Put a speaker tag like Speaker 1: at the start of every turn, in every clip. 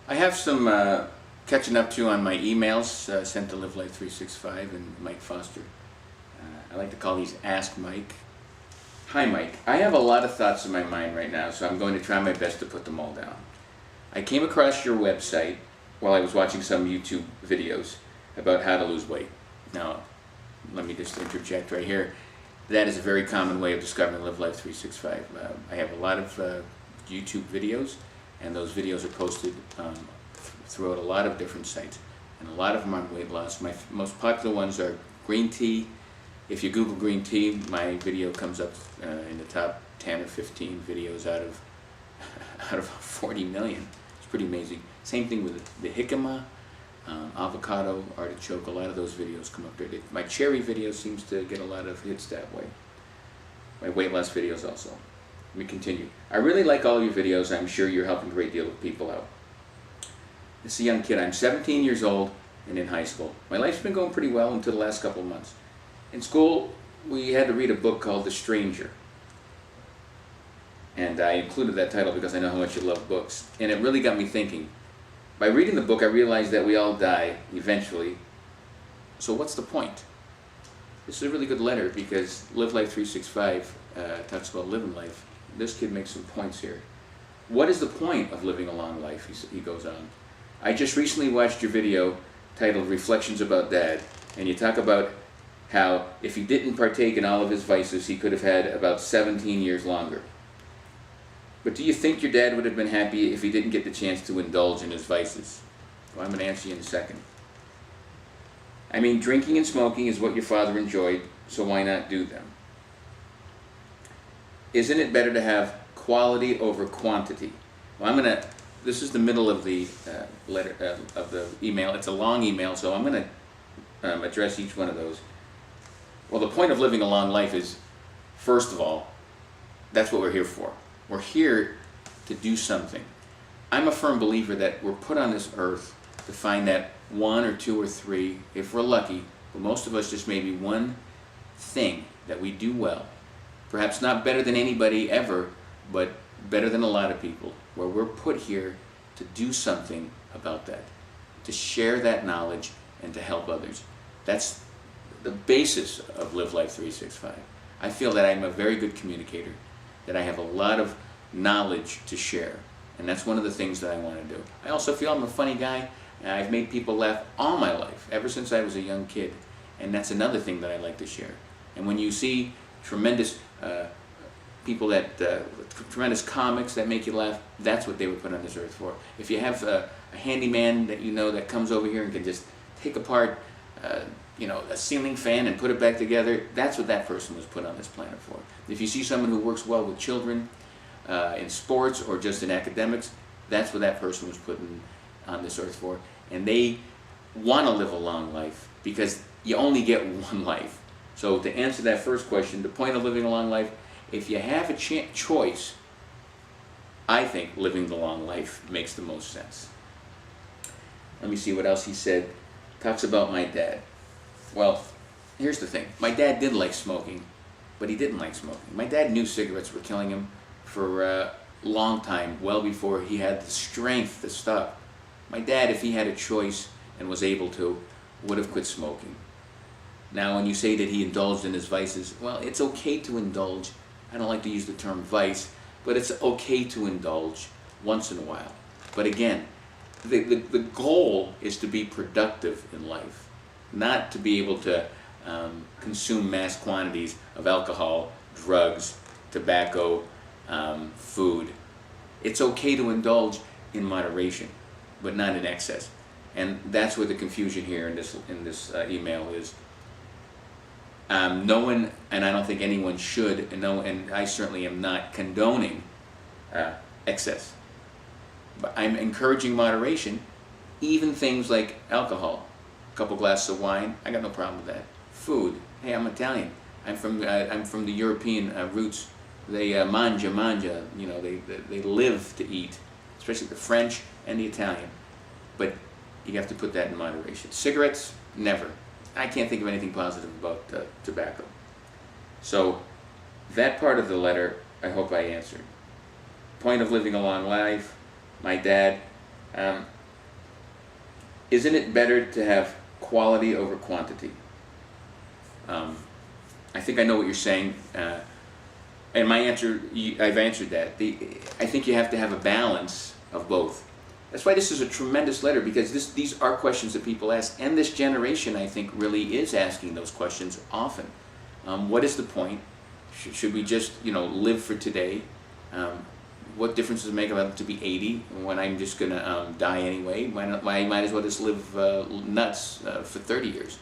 Speaker 1: I have some catching up to on my emails sent to Live Life 365 and Mike Foster. I like to call these Ask Mike. Hi Mike, I have a lot of thoughts in my mind right now, so I'm going to try my best to put them all down. I came across your website while I was watching some YouTube videos about how to lose weight. Now, let me just interject right here. That is a very common way of discovering Live Life 365. I have a lot of YouTube videos, and those videos are posted throughout a lot of different sites, and a lot of them on weight loss. My most popular ones are green tea. If you Google green tea, my video comes up in the top 10 or 15 videos out of 40 million. It's pretty amazing. Same thing with the jicama, avocado, artichoke. A lot of those videos come up there. My cherry video seems to get a lot of hits that way. My weight loss videos also. Let me continue. I really like all of your videos. I'm sure you're helping a great deal of people out. This is a young kid. I'm 17 years old and in high school. My life's been going pretty well until the last couple of months. In school, we had to read a book called The Stranger. And I included that title because I know how much you love books. And it really got me thinking. By reading the book, I realized that we all die eventually. So what's the point? This is a really good letter because Live Life 365 talks about living life. This kid makes some points here. What is the point of living a long life? He goes on. I just recently watched your video titled Reflections About Dad, and you talk about how if he didn't partake in all of his vices, he could have had about 17 years longer. But do you think your dad would have been happy if he didn't get the chance to indulge in his vices? Well, I'm going to answer you in a second. I mean, drinking and smoking is what your father enjoyed, so why not do them? Isn't it better to have quality over quantity? Well, this is the middle of the letter of the email. It's a long email, so I'm going to address each one of those. Well, the point of living a long life is, first of all, that's what we're here for. We're here to do something. I'm a firm believer that we're put on this earth to find that one or two or three, if we're lucky, but most of us just maybe one thing that we do well. Perhaps not better than anybody ever, but better than a lot of people, where we're put here to do something about that, to share that knowledge and to help others. That's the basis of Live Life 365. I feel that I'm a very good communicator, that I have a lot of knowledge to share, and that's one of the things that I want to do. I also feel I'm a funny guy, and I've made people laugh all my life, ever since I was a young kid, and that's another thing that I like to share. And when you see tremendous people tremendous comics that make you laugh, that's what they were put on this earth for. If you have a handyman that you know that comes over here and can just take apart a ceiling fan and put it back together, that's what that person was put on this planet for. If you see someone who works well with children in sports or just in academics, that's what that person was put on this earth for. And they want to live a long life because you only get one life. So to answer that first question, the point of living a long life, if you have a choice, I think living the long life makes the most sense. Let me see what else he said. Talks about my dad. Well, here's the thing. My dad did like smoking, but he didn't like smoking. My dad knew cigarettes were killing him for a long time, well before he had the strength to stop. My dad, if he had a choice and was able to, would have quit smoking. Now, when you say that he indulged in his vices, well, it's okay to indulge. I don't like to use the term vice, but it's okay to indulge once in a while. But again, the goal is to be productive in life, not to be able to consume mass quantities of alcohol, drugs, tobacco, food. It's okay to indulge in moderation, but not in excess. And that's where the confusion here in this email is. No one, and I don't think anyone should, and I certainly am not condoning excess. But I'm encouraging moderation, even things like alcohol. A couple glasses of wine, I got no problem with that. Food, hey, I'm Italian. I'm from the European roots. They mangia, they live to eat, especially the French and the Italian. But you have to put that in moderation. Cigarettes, never. I can't think of anything positive about tobacco. So that part of the letter, I hope I answered. Point of living a long life, my dad, Um, isn't it better to have quality over quantity? I think I know what you're saying, and my answer, I've answered that. I think you have to have a balance of both. That's why this is a tremendous letter, because these are questions that people ask, and this generation, I think, really is asking those questions often. What is the point? Should we just, live for today? What difference does it make if I live to be 80 when I'm just going to die anyway? I might as well just live nuts for 30 years.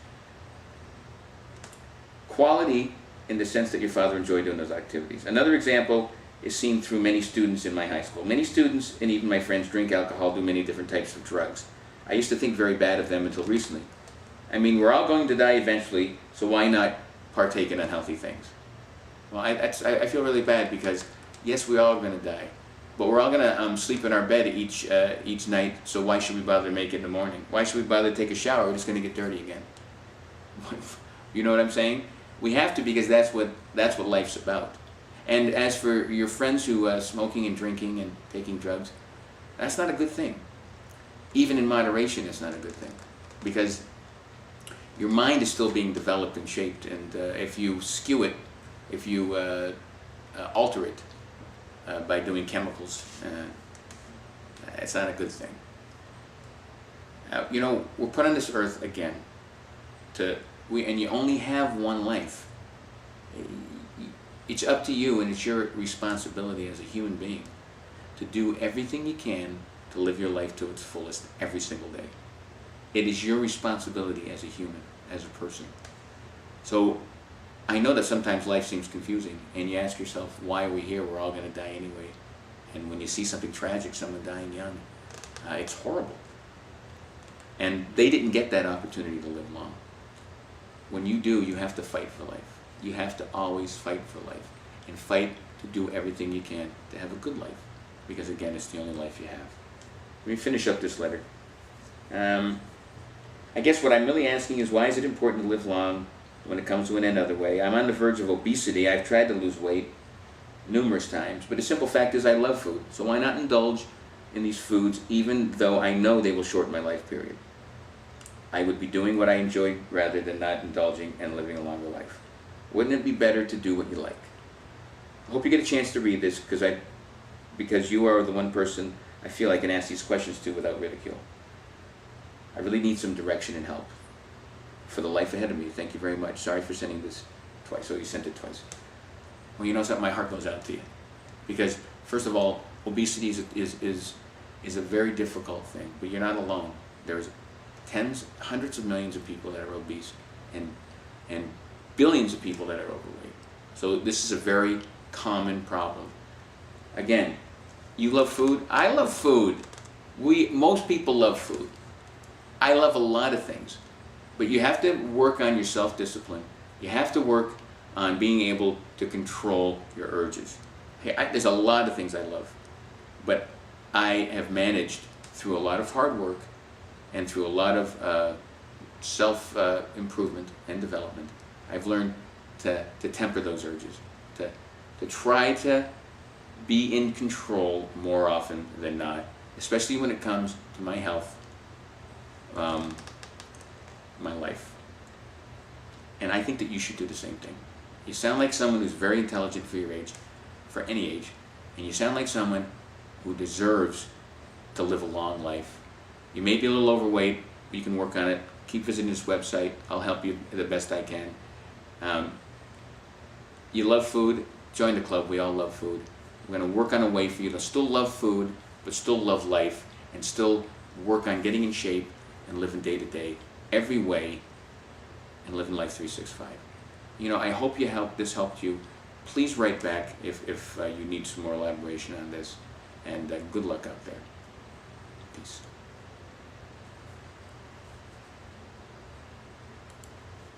Speaker 1: Quality in the sense that your father enjoyed doing those activities. Another example is seen through many students in my high school. Many students, and even my friends, drink alcohol, do many different types of drugs. I used to think very bad of them until recently. I mean, we're all going to die eventually, so why not partake in unhealthy things? Well, I feel really bad because, yes, we're all going to die, but we're all going to sleep in our bed each night, so why should we bother to make it in the morning? Why should we bother to take a shower? We're just going to get dirty again. You know what I'm saying? We have to, because that's what life's about. And as for your friends who are smoking and drinking and taking drugs, that's not a good thing. Even in moderation, it's not a good thing, because your mind is still being developed and shaped, and if you skew it, if you alter it by doing chemicals, it's not a good thing. We're put on this earth again and you only have one life. It's up to you, and it's your responsibility as a human being to do everything you can to live your life to its fullest every single day. It is your responsibility as a human, as a person. So I know that sometimes life seems confusing, and you ask yourself, why are we here? We're all going to die anyway. And when you see something tragic, someone dying young, it's horrible. And they didn't get that opportunity to live long. When you do, you have to fight for life. You have to always fight for life, and fight to do everything you can to have a good life, because again, it's the only life you have. Let me finish up this letter. I guess what I'm really asking is, why is it important to live long when it comes to an end other way? I'm on the verge of obesity. I've tried to lose weight numerous times, but the simple fact is I love food, so why not indulge in these foods even though I know they will shorten my life period? I would be doing what I enjoy rather than not indulging and living a longer life. Wouldn't it be better to do what you like? I hope you get a chance to read this, because you are the one person I feel I can ask these questions to without ridicule. I really need some direction and help for the life ahead of me. Thank you very much. Sorry for sending this twice. Oh, you sent it twice. Well, you know something? My heart goes out to you, because first of all, obesity is a very difficult thing, but you're not alone. There's hundreds of millions of people that are obese, and billions of people that are overweight. So this is a very common problem. Again, you love food. I love food. Most people love food. I love a lot of things, but you have to work on your self-discipline. You have to work on being able to control your urges. Hey, there's a lot of things I love, but I have managed through a lot of hard work and through a lot of self-improvement and development. I've learned to temper those urges, to try to be in control more often than not, especially when it comes to my health, my life. And I think that you should do the same thing. You sound like someone who's very intelligent for your age, for any age, and you sound like someone who deserves to live a long life. You may be a little overweight, but you can work on it. Keep visiting this website. I'll help you the best I can. You love food, join the club. We all love food. We're going to work on a way for you to still love food, but still love life, and still work on getting in shape and living day to day, every way, and living life 365. I hope this helped you. Please write back if you need some more elaboration on this, and good luck out there. Peace.